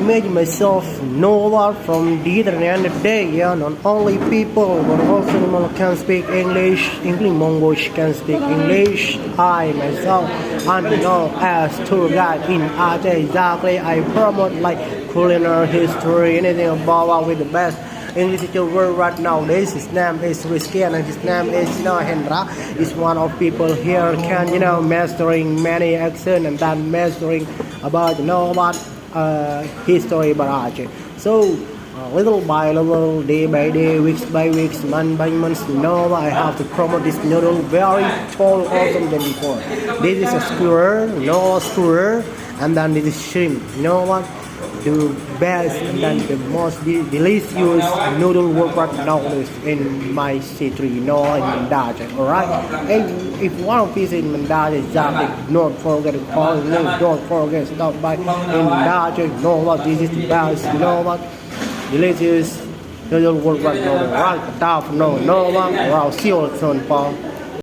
imagine myself know a lot from the internet today. Yeah, not only people but also people can speak English language can speak English. I myself I'm known as tour guide in Aceh. Exactly, I promote like culinary history, anything about with the best English teacher world right now. His name is Rizky and his name is Hendra. Is one of people here can mastering many accent and then mastering about about history about Aceh. So little by little, day by day, weeks by weeks, month by month, I have to promote this noodle very tall, awesome than before. This is a skewer, skewer, and then this is shrimp. You know what? The best and then the most delicious noodle work right now is in my city, in Mandage. Alright? And if you want to visit Mandage, exactly, don't forget to call me, don't forget to stop by in Mandage. This is the best, what? Delicious noodle work right now. Right? Tough, what? I'll see you soon, Paul.